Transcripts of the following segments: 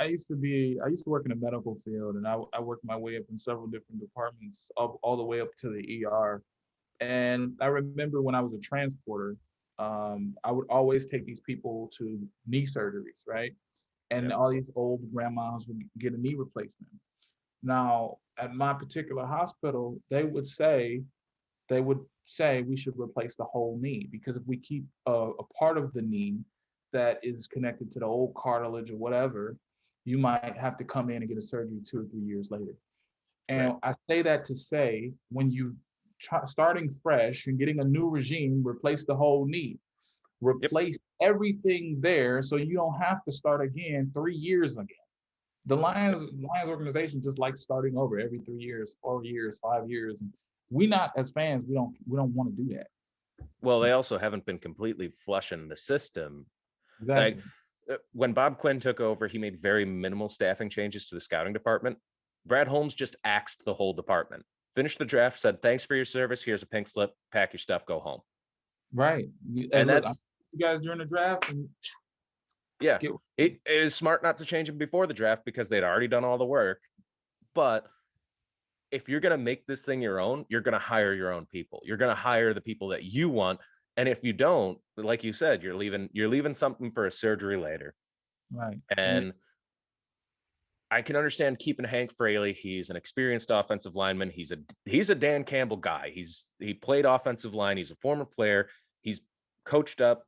I used to work in the medical field, and I worked my way up in several different departments, all the way up to the ER. And I remember when I was a transporter, I would always take these people to knee surgeries, right? And Yep. all these old grandmas would get a knee replacement. Now, at my particular hospital, they would say we should replace the whole knee because if we keep a part of the knee that is connected to the old cartilage or whatever, you might have to come in and get a surgery 2 or 3 years later. Right. And I say that to say when you starting fresh and getting a new regime, replace the whole knee, Yep. replace everything there so you don't have to start again 3 years again. The Yep. Lions organization just likes starting over every 3 years, 4 years, 5 years. And we not as fans, we don't want to do that. Well, they also haven't been completely flushing the system. Like Exactly. when Bob Quinn took over, he made very minimal staffing changes to the scouting department. Brad Holmes just axed the whole department. Finished the draft, said, "Thanks for your service. Here's a pink slip. Pack your stuff, go home." Right. Hey, And look, that's, you guys during the draft and yeah, get it is smart not to change him before the draft because they'd already done all the work. But if you're going to make this thing your own, you're going to hire your own people. You're going to hire the people that you want. And if you don't, like you said, you're leaving something for a surgery later. right. And I can understand keeping Hank Fraley. He's an experienced offensive lineman. He's a Dan Campbell guy. He played offensive line. He's a former player. He's coached up,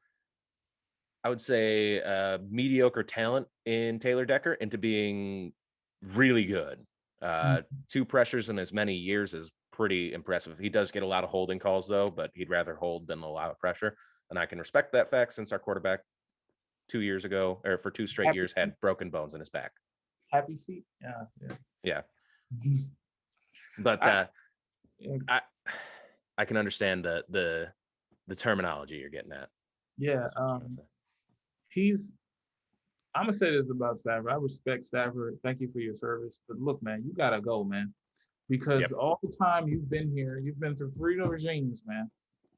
I would say, mediocre talent in Taylor Decker into being really good. Mm, 2 pressures in as many years is pretty impressive. He does get a lot of holding calls though, but he'd rather hold than allow pressure. And I can respect that fact since our quarterback 2 years ago, or for 2 straight happy years, feet. had broken bones in his back. Happy feet. Yeah. Yeah. Yeah. But I, I I can understand the terminology you're getting at. yeah. That's what you're trying to say. He's I'm gonna say this about Stafford. I respect Stafford. Thank you for your service. But look, man, you gotta go, man. Because Yep. all the time you've been here, you've been through three regimes, man.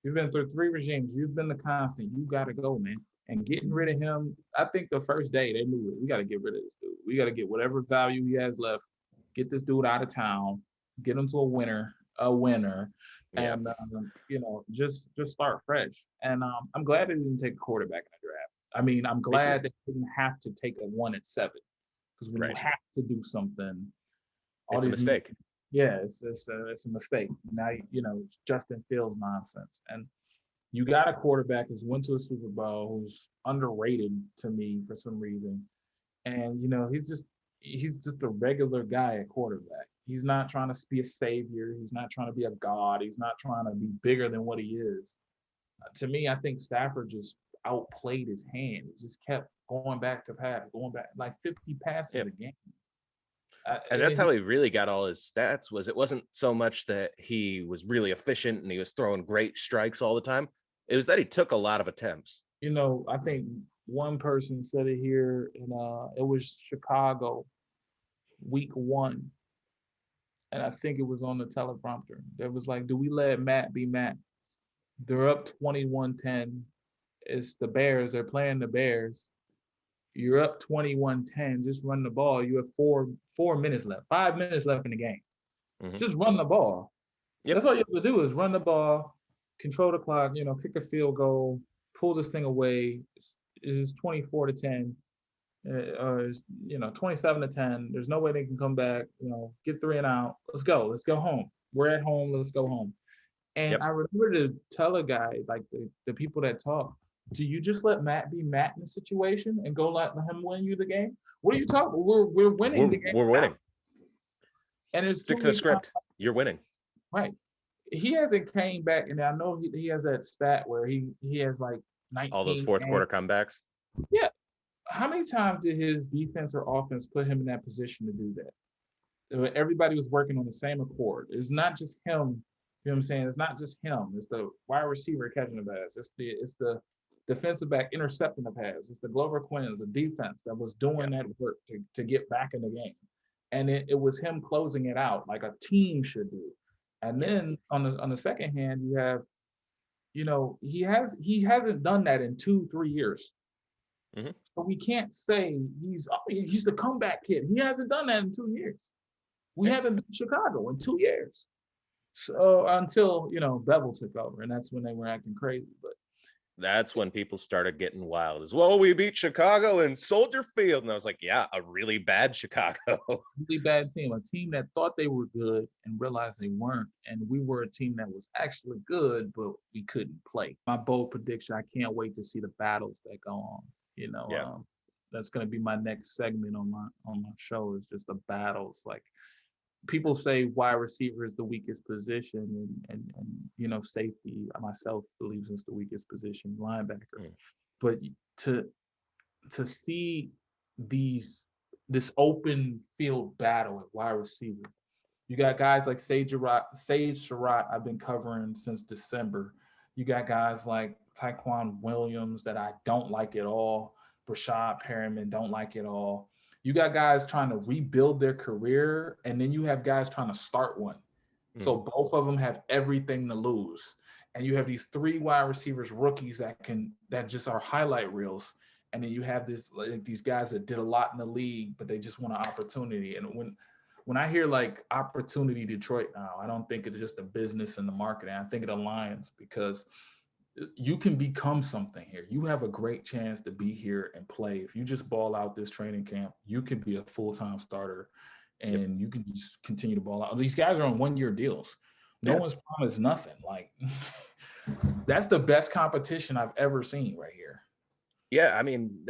You've been through three regimes. You've been the constant. You gotta go, man. And getting rid of him, I think the first day they knew it. We gotta get rid of this dude. We gotta get whatever value he has left. Get this dude out of town. Get him to a winner, Yeah. and just start fresh. And I'm glad they didn't take a quarterback in the draft. I mean, I'm Me too. glad they didn't have to take a 1 at 7 because when you Right. have to do something, all It's a these mistake. yeah, it's a mistake. Now it's Justin Fields nonsense, and you got a quarterback who's went to a Super Bowl who's underrated to me for some reason, and he's just a regular guy at quarterback. He's not trying to be a savior. He's not trying to be a god. He's not trying to be bigger than what he is. To me, I think Stafford just outplayed his hand. He just kept going back to pass, going back like 50 passes Yep. a game. And that's how he really got all his stats. It wasn't so much that he was really efficient and he was throwing great strikes all the time. It was that he took a lot of attempts. I think one person said it here, and it was Chicago, week 1, and I think it was on the teleprompter. It was like, "Do we let Matt be Matt?" They're up 21-10. It's the Bears. They're playing the Bears. You're up 21-10. Just run the ball. You have four minutes left, 5 minutes left in the game. Hmm. Just run the ball. Yep. That's all you have to do is run the ball, control the clock, kick a field goal, pull this thing away. It's 24-10, or 27-10. There's no way they can come back. Get 3 and out. Let's go. Let's go home. We're at home. Let's go home. And Yep. I remember to tell a guy, like the people that talk, do you just let Matt be Matt in the situation and go let him win you the game? What are you talking? We're winning We're the game we're now. winning. And there's too Stick to the many times, script. You're winning. right? He hasn't came back, and I know he has that stat where he has like All those 19 fourth games. quarter comebacks. Yeah. How many times did his defense or offense put him in that position to do that? Everybody was working on the same accord. It's not just him. You know what I'm saying? It's not just him. It's the wide receiver catching the pass. It's the defensive back intercepting the pass. It's the Glover Quinns, the defense that was doing Yep. that work to get back in the game. And it was him closing it out like a team should do. And Yes. then on the second hand, you have, he hasn't done that in 2-3 years. Mhm. So we can't say he's the comeback kid. He hasn't done that in 2 years. We Yeah. haven't beat Chicago in 2 years. So until Bevel took over, and that's when they were acting crazy. But That's when people started getting wild as well. We beat Chicago in Soldier Field. And I was like, yeah, a really bad Chicago. really bad team, a team that thought they were good and realized they weren't. And we were a team that was actually good, but we couldn't play. My bold prediction, I can't wait to see the battles that go on. You know, Yeah. that's going to be my next segment on my show, is just the battles. Like, people say wide receiver is the weakest position, and safety, myself believes it's the weakest position, linebacker. Mm. But to to see these this open field battle at wide receiver, you got guys like Sage Surratt, I've been covering since December. You got guys like Taquan Williams that I don't like at all. Brashad Perriman, don't like at all. You got guys trying to rebuild their career, and then you have guys trying to start one. So Mm. both of them have everything to lose. And you have these three wide receivers, rookies that just are highlight reels. And then you have these guys that did a lot in the league, but they just want an opportunity. And when I hear like opportunity Detroit now, I don't think it's just the business and the marketing. I think it aligns, because you can become something here. You have a great chance to be here and play. If you just ball out this training camp, you can be a full-time starter, Yep. and you can just continue to ball out. These guys are on 1-year deals. No Yeah. one's promised nothing. Like, that's the best competition I've ever seen right here. Yeah, I mean,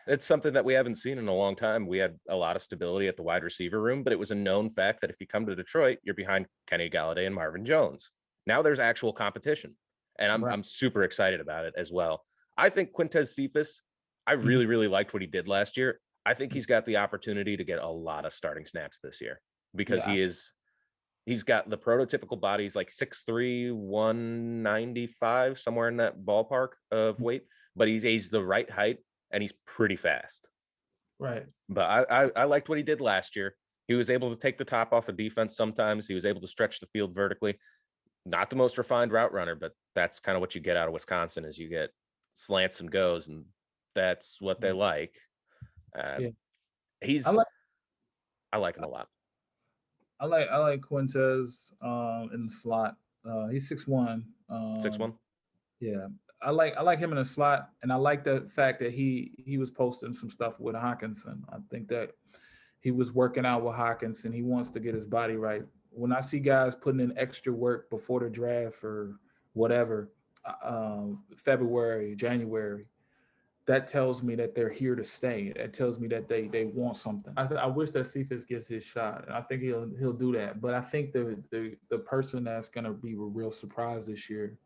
it's something that we haven't seen in a long time. We had a lot of stability at the wide receiver room, but it was a known fact that if you come to Detroit, you're behind Kenny Galladay and Marvin Jones. Now there's actual competition, and I'm Right. I'm super excited about it as well. I think Quintez Cephas, I Mhm. really really liked what he did last year. I think he's got the opportunity to get a lot of starting snaps this year because Yeah. he's got the prototypical body. He's like 6'3", 195, somewhere in that ballpark of weight, but he's the right height and he's pretty fast. Right. But I liked what he did last year. He was able to take the top off of defense sometimes. He was able to stretch the field vertically. Not the most refined route runner, but that's kind of what you get out of Wisconsin is you get slants and goes, and that's what they like. Uh, Yeah. I he's like I like him a lot. I like Quintez in the slot. He's 6'1". 6'1". Yeah, I like him in the slot, and I like the fact that he was posting some stuff with Hawkinson. I think that he was working out with Hawkinson. He wants to get his body right. When I see guys putting in extra work before the draft or whatever, February, January, that tells me that they're here to stay. That tells me that they want something. I wish that Cephas gets his shot, and I think he'll do that. But I think the person that's going to be a real surprise this year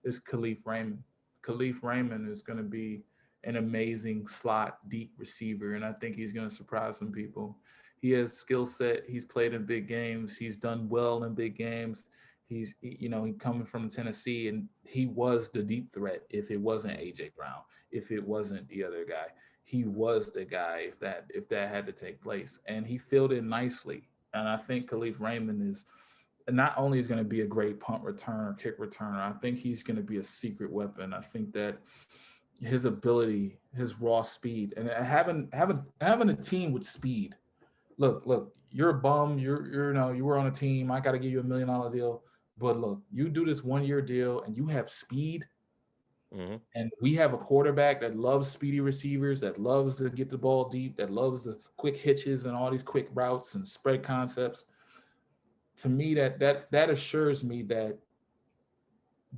is Khalif Raymond. Khalif Raymond is going to be an amazing slot deep receiver, and I think he's going to surprise some people. He has skill set. He's played in big games. He's done well in big games. He coming from Tennessee, and he was the deep threat. If it wasn't AJ Brown, if it wasn't the other guy, he was the guy. If that had to take place, and he filled in nicely. And I think Khalif Raymond is not only is going to be a great punt returner, kick returner, I think he's going to be a secret weapon. I think that his ability, his raw speed, and having a team with speed. Look, you're a bum. You were on a team. I got to give you $1 million deal. But look, you do this 1-year deal, and you have speed. Mm-hmm. And we have a quarterback that loves speedy receivers, that loves to get the ball deep, that loves the quick hitches and all these quick routes and spread concepts. To me, that assures me that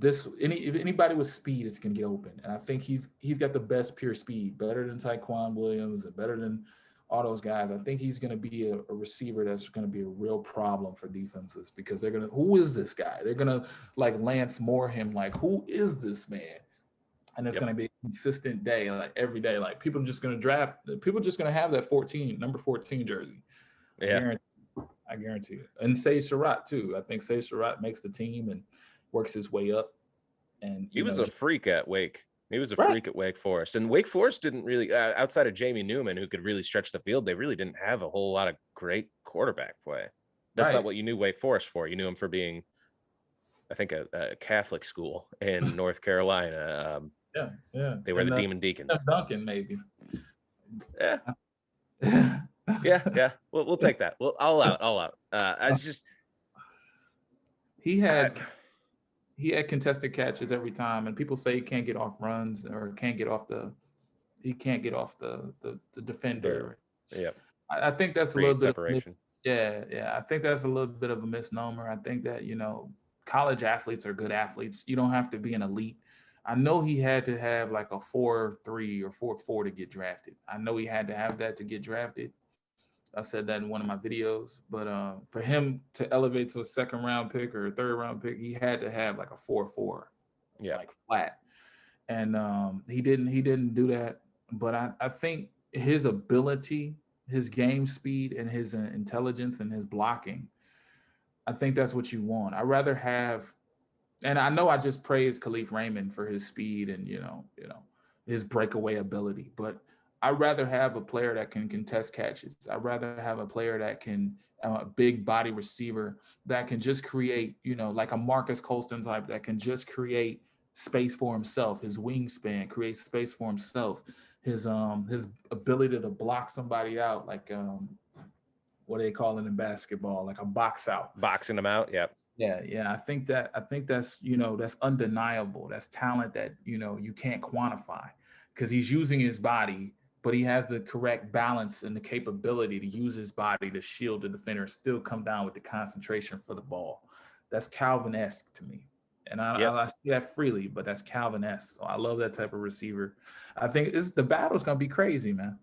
if anybody with speed is going to get open, and I think he's got the best pure speed, better than Taquan Williams and better than all those guys. I think he's going to be a receiver that's going to be a real problem for defenses, because they're going to, who is this guy? They're going to like Lance Moore him, like, who is this man? And it's Yep. going to be a consistent day, like every day. Like, people just going to have that number 14 jersey. Yeah. I guarantee it. And Sage Surratt too. I think Sage Surratt makes the team and works his way up. And He was a freak at Wake. He was a right, freak at Wake Forest. And Wake Forest didn't really, outside of Jamie Newman, who could really stretch the field, they really didn't have a whole lot of great quarterback play. That's not right. what you knew Wake Forest for. You knew him for being, I think, a Catholic school in North Carolina. Yeah. They were And the Demon Deacons. Duncan, maybe. Yeah. Yeah. We'll take that. Well, all out. I just he I, had he had contested catches every time, and people say he can't get off runs or can't get off the he can't get off the defender. yeah. I think that's a little Create bit of separation. yeah. I think that's a little bit of a misnomer. I think that college athletes are good athletes. You don't have to be an elite. I know he had to have like a 4.3 or 4.4 to get drafted. I know he had to have that to get drafted. I said that in one of my videos. But for him to elevate to a second round pick or a third round pick, he had to have like a 4.4, Yeah. like flat. And he didn't do that. But I think his ability, his game speed, and his intelligence and his blocking, I think that's what you want. I rather have, and I know I just praised Khalif Raymond for his speed and his breakaway ability, but I'd rather have a player that can contest catches. I'd rather have a player that can a big body receiver that can just create, like a Marcus Colston type that can just create space for himself. His wingspan creates space for himself. His ability to block somebody out, like what do they call it in basketball, like a box out. Boxing them out. Yeah. Yeah. I think that's that's undeniable. That's talent that you can't quantify because he's using his body, but he has the correct balance and the capability to use his body to shield the defender and still come down with the concentration for the ball. That's Calvin-esque to me. And Yep. I say that freely, but that's Calvin-esque. So I love that type of receiver. I think the battle's gonna be crazy, man.